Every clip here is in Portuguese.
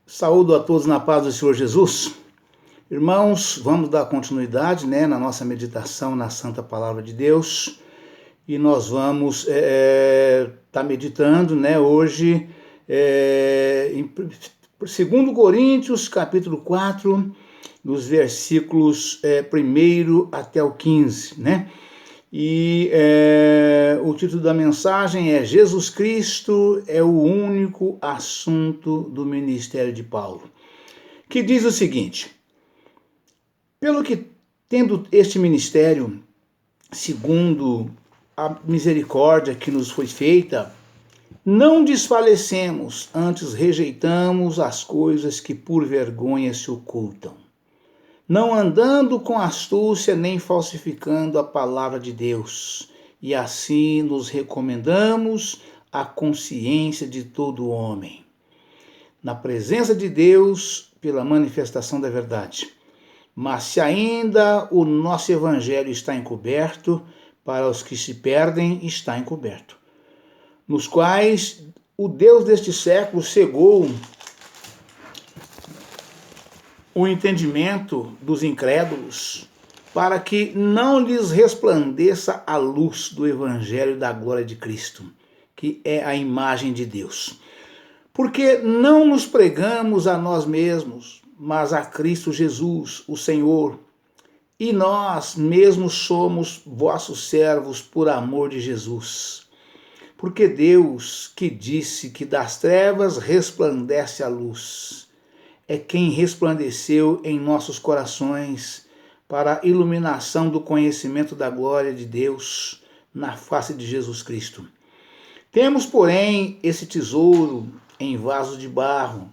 Saúdo a todos na paz do Senhor Jesus. Irmãos, vamos dar continuidade na nossa meditação na Santa Palavra de Deus. E nós vamos estar meditando hoje em 2 Coríntios, capítulo 4, dos versículos 1 até o 15, E o título da mensagem é Jesus Cristo é o único assunto do ministério de Paulo, que diz o seguinte: pelo que, tendo este ministério, segundo a misericórdia que nos foi feita, não desfalecemos, antes rejeitamos as coisas que por vergonha se ocultam, não andando com astúcia nem falsificando a palavra de Deus, e assim nos recomendamos à consciência de todo homem, na presença de Deus, pela manifestação da verdade. Mas se ainda o nosso evangelho está encoberto, para os que se perdem está encoberto, nos quais o Deus deste século cegou o entendimento dos incrédulos, para que não lhes resplandeça a luz do evangelho da glória de Cristo, que é a imagem de Deus. Porque não nos pregamos a nós mesmos, mas a Cristo Jesus, o Senhor, e nós mesmos somos vossos servos por amor de Jesus. Porque Deus, que disse que das trevas resplandece a luz, é quem resplandeceu em nossos corações para a iluminação do conhecimento da glória de Deus na face de Jesus Cristo. Temos, porém, esse tesouro em vasos de barro,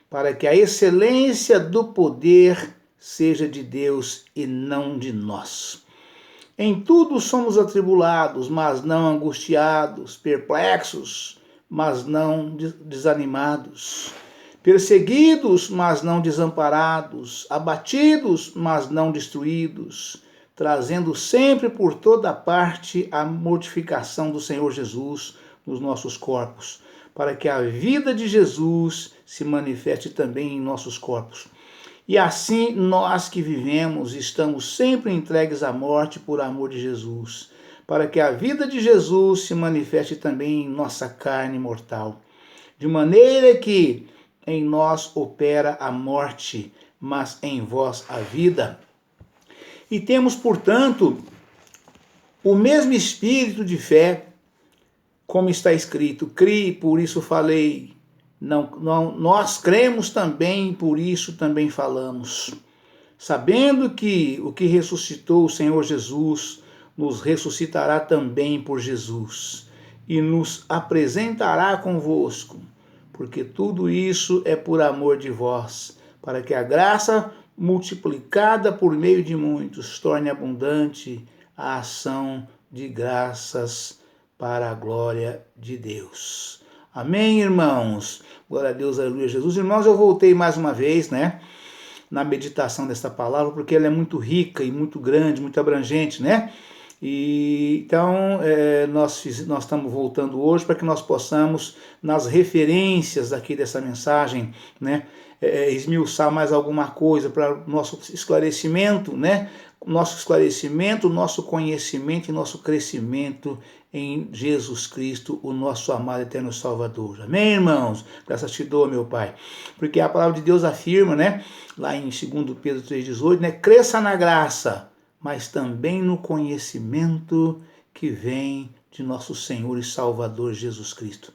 para que a excelência do poder seja de Deus e não de nós. Em tudo somos atribulados, mas não angustiados, perplexos, mas não desanimados, perseguidos, mas não desamparados, abatidos, mas não destruídos, trazendo sempre por toda parte a mortificação do Senhor Jesus nos nossos corpos, para que a vida de Jesus se manifeste também em nossos corpos. E assim nós que vivemos estamos sempre entregues à morte por amor de Jesus, para que a vida de Jesus se manifeste também em nossa carne mortal, de maneira que em nós opera a morte, mas em vós a vida. E temos, portanto, o mesmo espírito de fé, como está escrito: criei, por isso falei. Nós cremos também, por isso também falamos, sabendo que o que ressuscitou o Senhor Jesus nos ressuscitará também por Jesus e nos apresentará convosco, porque tudo isso é por amor de vós, para que a graça multiplicada por meio de muitos torne abundante a ação de graças para a glória de Deus. Amém, irmãos? Glória a Deus, aleluia, Jesus. Irmãos, eu voltei mais uma vez, na meditação desta palavra, porque ela é muito rica e muito grande, muito abrangente, E então nós estamos voltando hoje para que nós possamos, nas referências aqui dessa mensagem, esmiuçar mais alguma coisa para nosso esclarecimento, nosso conhecimento e nosso crescimento em Jesus Cristo, o nosso amado eterno Salvador. Amém, irmãos? Graças te dou, meu Pai. Porque a palavra de Deus afirma, lá em 2 Pedro 3,18, cresça na graça, mas também no conhecimento que vem de nosso Senhor e Salvador Jesus Cristo,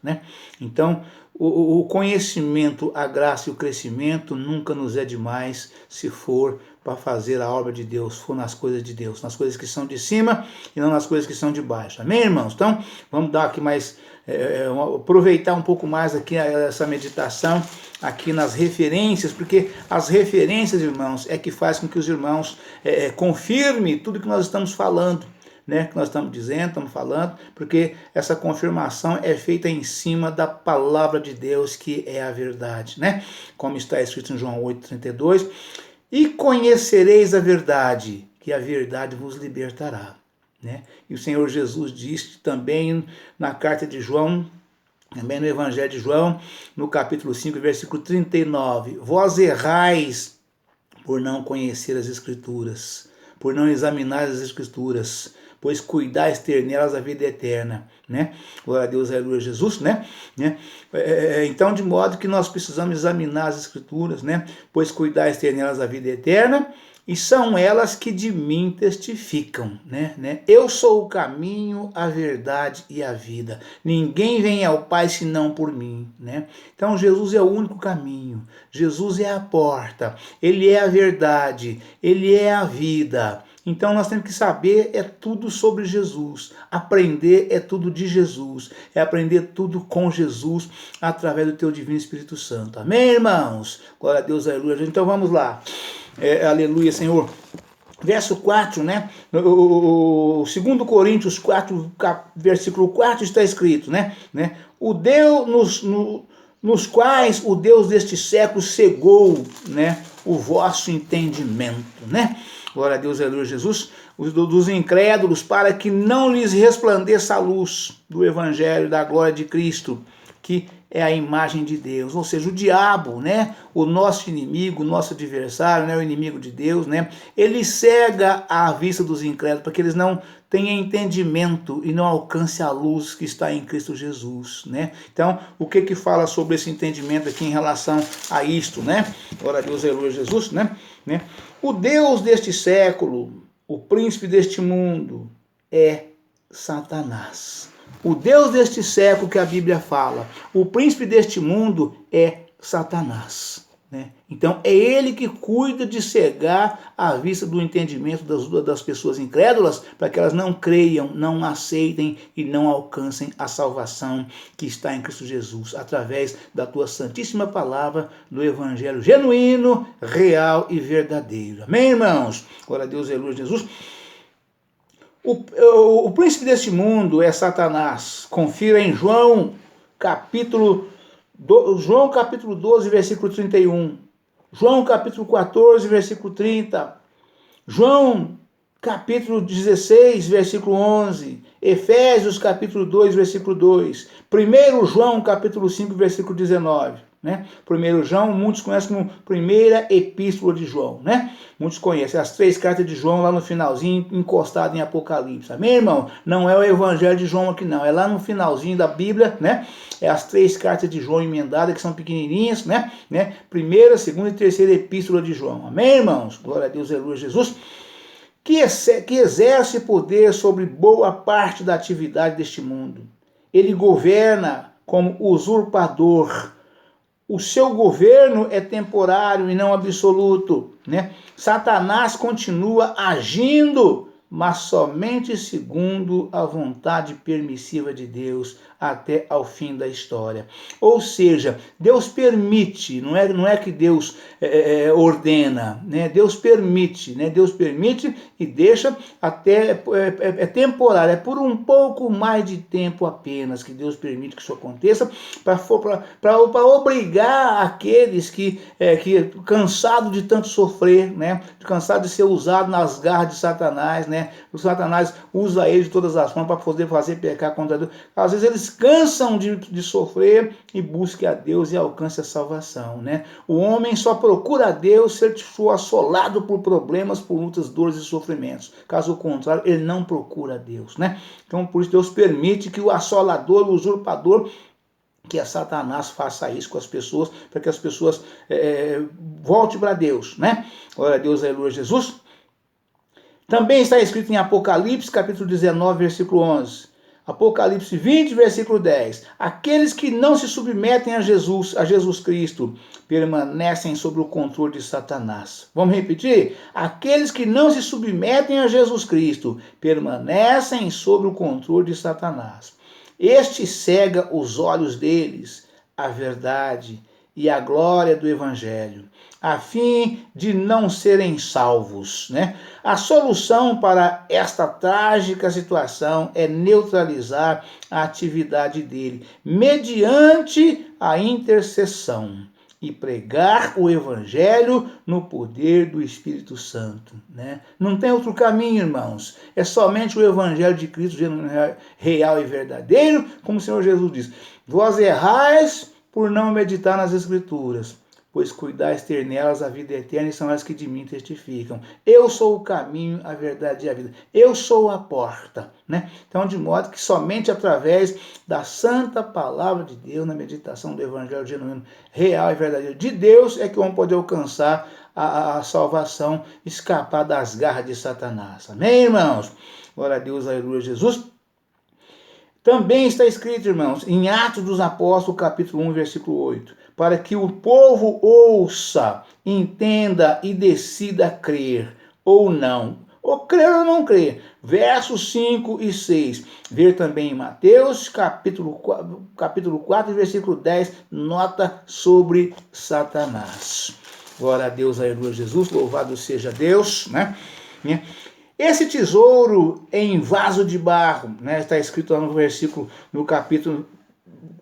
Então, o conhecimento, a graça e o crescimento nunca nos é demais se for para fazer a obra de Deus, for nas coisas de Deus, nas coisas que são de cima e não nas coisas que são de baixo. Amém, irmãos? Então, vamos dar aqui mais, aproveitar um pouco mais aqui essa meditação aqui nas referências, porque as referências, irmãos, é que faz com que os irmãos confirmem tudo que nós estamos falando, que nós estamos dizendo, estamos falando, porque essa confirmação é feita em cima da palavra de Deus, que é a verdade, Como está escrito em João 8,32, e conhecereis a verdade, que a verdade vos libertará, E o Senhor Jesus disse também na carta de João, Também no Evangelho de João, no capítulo 5, versículo 39. Vós errais por não conhecer as Escrituras, por não examinar as Escrituras, pois cuidais ter nelas a vida eterna, né? Glória a Deus, aleluia, Jesus, né? Então, de modo que nós precisamos examinar as Escrituras, né? Pois cuidais ter nelas a vida eterna, e são elas que de mim testificam, né? Eu sou o caminho, a verdade e a vida. Ninguém vem ao Pai senão por mim, né? Então Jesus é o único caminho. Jesus é a porta. Ele é a verdade. Ele é a vida. Então nós temos que saber é tudo sobre Jesus. Aprender é tudo de Jesus. É aprender tudo com Jesus através do teu divino Espírito Santo. Amém, irmãos? Glória a Deus, aleluia. Então vamos lá. Aleluia, Senhor. Verso 4, né? O 2 Coríntios 4, versículo 4 está escrito, né? O Deus nos quais o Deus deste século cegou, né, o vosso entendimento, né? Glória a Deus, aleluia, Jesus, dos incrédulos, para que não lhes resplandeça a luz do evangelho da glória de Cristo, que é a imagem de Deus. Ou seja, o diabo, né, o nosso inimigo, o nosso adversário, né, o inimigo de Deus, né, ele cega a vista dos incrédulos para que eles não tenham entendimento e não alcancem a luz que está em Cristo Jesus, né? Então, o que fala sobre esse entendimento aqui em relação a isto, né? Glória a Deus, aleluia, Jesus, né? O Deus deste século, o príncipe deste mundo, é Satanás. O Deus deste século que a Bíblia fala, o príncipe deste mundo é Satanás, né? Então é ele que cuida de cegar a vista do entendimento das pessoas incrédulas, para que elas não creiam, não aceitem e não alcancem a salvação que está em Cristo Jesus, através da tua santíssima palavra, do evangelho genuíno, real e verdadeiro. Amém, irmãos? Glória a Deus, aleluia, Jesus. O príncipe deste mundo é Satanás. Confira em João capítulo 12, versículo 31. João capítulo 14, versículo 30. João capítulo 16, versículo 11. Efésios capítulo 2, versículo 2. 1 João capítulo 5, versículo 19. Né? 1 João, muitos conhecem como primeira epístola de João, né? Muitos conhecem as 3 cartas de João lá no finalzinho, encostado em Apocalipse. Amém, irmão? Não é o evangelho de João aqui não, é lá no finalzinho da Bíblia, né? É as 3 cartas de João emendadas, que são pequenininhas, né? Primeira, segunda e terceira epístola de João. Amém, irmãos? Glória a Deus, aleluia, Jesus. Que exerce poder sobre boa parte da atividade deste mundo. Ele governa como usurpador. O seu governo é temporário e não absoluto, né? Satanás continua agindo, mas somente segundo a vontade permissiva de Deus até ao fim da história. Ou seja, Deus permite, não é que Deus ordena, né? Deus permite, né? Deus permite e deixa até, é temporário, é por um pouco mais de tempo apenas que Deus permite que isso aconteça, para obrigar aqueles que cansado de tanto sofrer, né? Cansado de ser usado nas garras de Satanás, né? O Satanás usa ele de todas as formas para poder fazer pecar contra Deus. Às vezes eles cansam de sofrer e busquem a Deus e alcancem a salvação, né? O homem só procura a Deus se ele for assolado por problemas, por lutas, dores e sofrimentos. Caso contrário, ele não procura a Deus, né? Então, por isso Deus permite que o assolador, o usurpador, que a Satanás faça isso com as pessoas, para que as pessoas voltem para Deus, né? Glória a Deus, aleluia, Jesus. Também está escrito em Apocalipse, capítulo 19, versículo 11. Apocalipse 20, versículo 10. Aqueles que não se submetem a Jesus Cristo, permanecem sob o controle de Satanás. Vamos repetir? Aqueles que não se submetem a Jesus Cristo, permanecem sob o controle de Satanás. Este cega os olhos deles, a verdade e a glória do Evangelho, a fim de não serem salvos, né? A solução para esta trágica situação é neutralizar a atividade dele, mediante a intercessão. e pregar o evangelho no poder do Espírito Santo, né? Não tem outro caminho, irmãos. É somente o evangelho de Cristo real e verdadeiro, como o Senhor Jesus diz. Vós errais por não meditar nas Escrituras, pois cuidais ter nelas a vida eterna e são elas que de mim testificam. Eu sou o caminho, a verdade e a vida. Eu sou a porta, né? Então, de modo que somente através da santa palavra de Deus, na meditação do evangelho genuíno, real e verdadeiro de Deus, é que o homem pode alcançar a salvação, escapar das garras de Satanás. Amém, irmãos? Glória a Deus, aleluia, Jesus. Também está escrito, irmãos, em Atos dos Apóstolos, capítulo 1, versículo 8, para que o povo ouça, entenda e decida crer ou não, ou crer ou não crer. Versos 5 e 6. Ver também em Mateus, capítulo 4, versículo 10, nota sobre Satanás. Glória a Deus, aleluia, Jesus, louvado seja Deus, né? Esse tesouro em vaso de barro, né? Está escrito lá no capítulo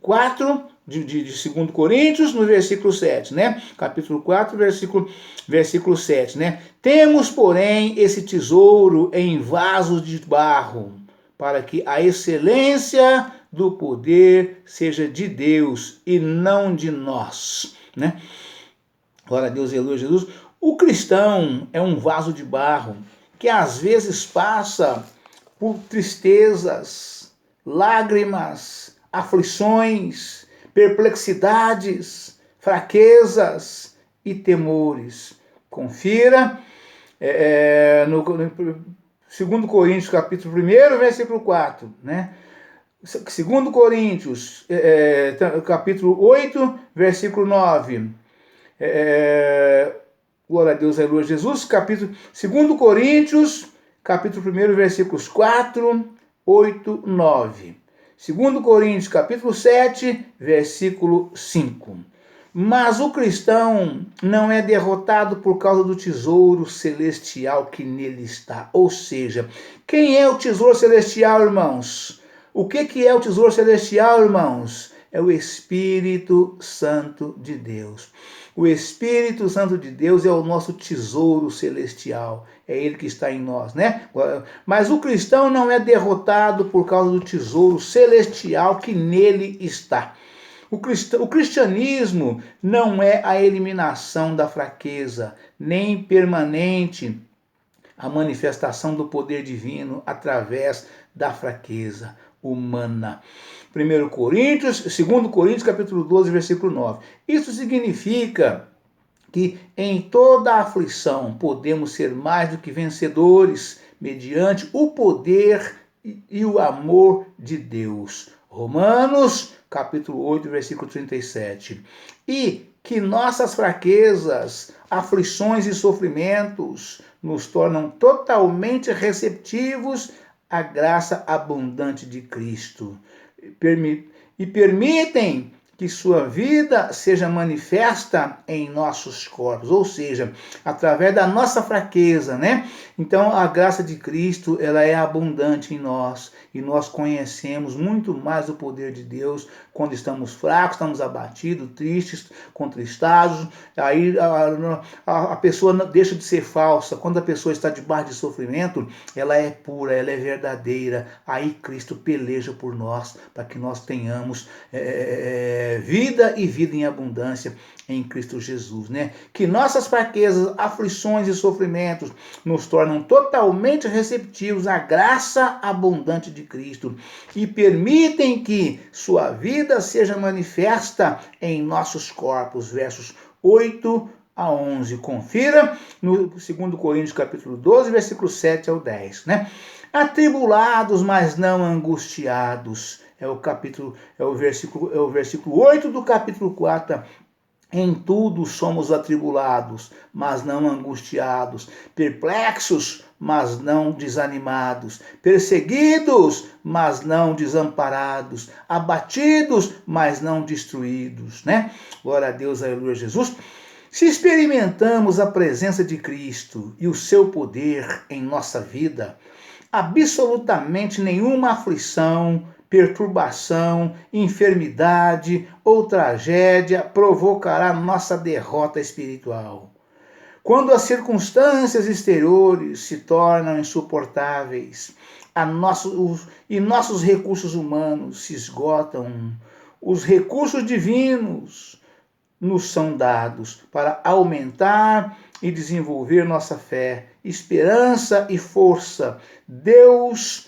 4 de 2 Coríntios, no versículo 7, né? Capítulo 4, versículo 7, né? Temos, porém, esse tesouro em vasos de barro, para que a excelência do poder seja de Deus e não de nós, né? Glória a Deus, aleluia, Jesus. O cristão é um vaso de barro que às vezes passa por tristezas, lágrimas, aflições, perplexidades, fraquezas e temores. Confira no 2 Coríntios, capítulo 1, versículo 4, né? 2 Coríntios, capítulo 8, versículo 9. Glória a Deus, aleluia, Jesus, 2 Coríntios, capítulo 1, versículos 4, 8, 9. 2 Coríntios, capítulo 7, versículo 5. Mas o cristão não é derrotado por causa do tesouro celestial que nele está. Ou seja, quem é o tesouro celestial, irmãos? O que é o tesouro celestial, irmãos? É o Espírito Santo de Deus. O Espírito Santo de Deus é o nosso tesouro celestial. É ele que está em nós, né? Mas o cristão não é derrotado por causa do tesouro celestial que nele está. O cristianismo não é a eliminação da fraqueza, nem permanente a manifestação do poder divino através da fraqueza humana. 2 Coríntios, capítulo 12, versículo 9. Isso significa que em toda aflição podemos ser mais do que vencedores mediante o poder e o amor de Deus. Romanos, capítulo 8, versículo 37. E que nossas fraquezas, aflições e sofrimentos nos tornam totalmente receptivos à graça abundante de Cristo. E permitem que sua vida seja manifesta em nossos corpos, ou seja, através da nossa fraqueza, né? Então, a graça de Cristo, ela é abundante em nós, e nós conhecemos muito mais o poder de Deus quando estamos fracos, estamos abatidos, tristes, contristados. Aí a pessoa deixa de ser falsa. Quando a pessoa está debaixo de sofrimento, ela é pura, ela é verdadeira. Aí Cristo peleja por nós, para que nós tenhamos vida e vida em abundância em Cristo Jesus, né? Que nossas fraquezas, aflições e sofrimentos nos tornam totalmente receptivos à graça abundante de Cristo e permitem que sua vida seja manifesta em nossos corpos. Versos 8 a 11. Confira no 2 Coríntios, capítulo 12, versículo 7 ao 10, né? Atribulados, mas não angustiados. É o versículo 8 do capítulo 4. Em tudo somos atribulados, mas não angustiados, perplexos, mas não desanimados, perseguidos, mas não desamparados, abatidos, mas não destruídos, né? Glória a Deus, aleluia, Jesus. Se experimentamos a presença de Cristo e o seu poder em nossa vida, absolutamente nenhuma aflição, perturbação, enfermidade ou tragédia provocará nossa derrota espiritual. Quando as circunstâncias exteriores se tornam insuportáveis e nossos recursos humanos se esgotam, os recursos divinos nos são dados para aumentar e desenvolver nossa fé, esperança e força. Deus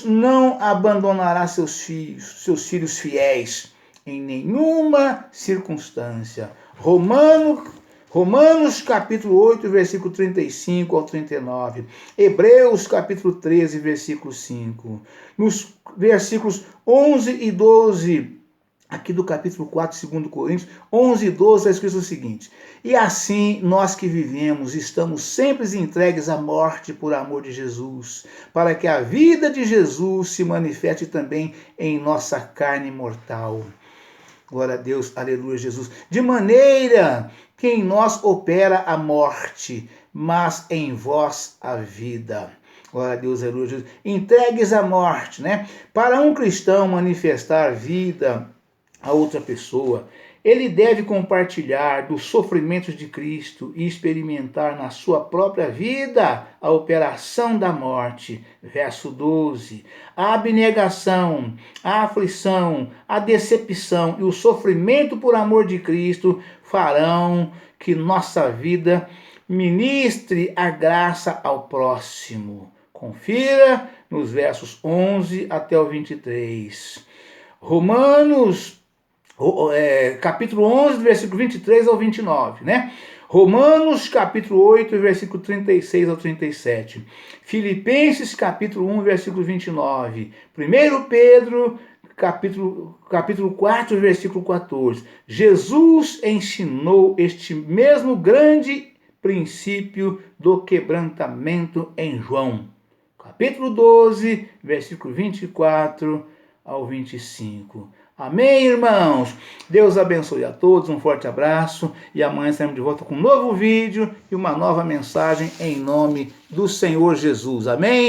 não abandonará seus filhos fiéis em nenhuma circunstância. Romanos capítulo 8, versículo 35 ao 39. Hebreus capítulo 13, versículo 5. Nos versículos 11 e 12, aqui do capítulo 4, 2 Coríntios, 11 e 12, está escrito o seguinte: e assim, nós que vivemos, estamos sempre entregues à morte por amor de Jesus, para que a vida de Jesus se manifeste também em nossa carne mortal. Glória a Deus, aleluia, Jesus. De maneira que em nós opera a morte, mas em vós a vida. Glória a Deus, aleluia, Jesus. Entregues à morte, né? Para um cristão manifestar vida a outra pessoa, ele deve compartilhar dos sofrimentos de Cristo e experimentar na sua própria vida a operação da morte. Verso 12. A abnegação, a aflição, a decepção e o sofrimento por amor de Cristo farão que nossa vida ministre a graça ao próximo. Confira nos versos 11 até o 23. Capítulo 11, versículo 23 ao 29, né? Romanos, capítulo 8, versículo 36 ao 37. Filipenses, capítulo 1, versículo 29. 1 Pedro, capítulo 4, versículo 14. Jesus ensinou este mesmo grande princípio do quebrantamento em João. Capítulo 12, versículo 24 ao 25. Amém, irmãos? Deus abençoe a todos, um forte abraço e amanhã estaremos de volta com um novo vídeo e uma nova mensagem em nome do Senhor Jesus. Amém?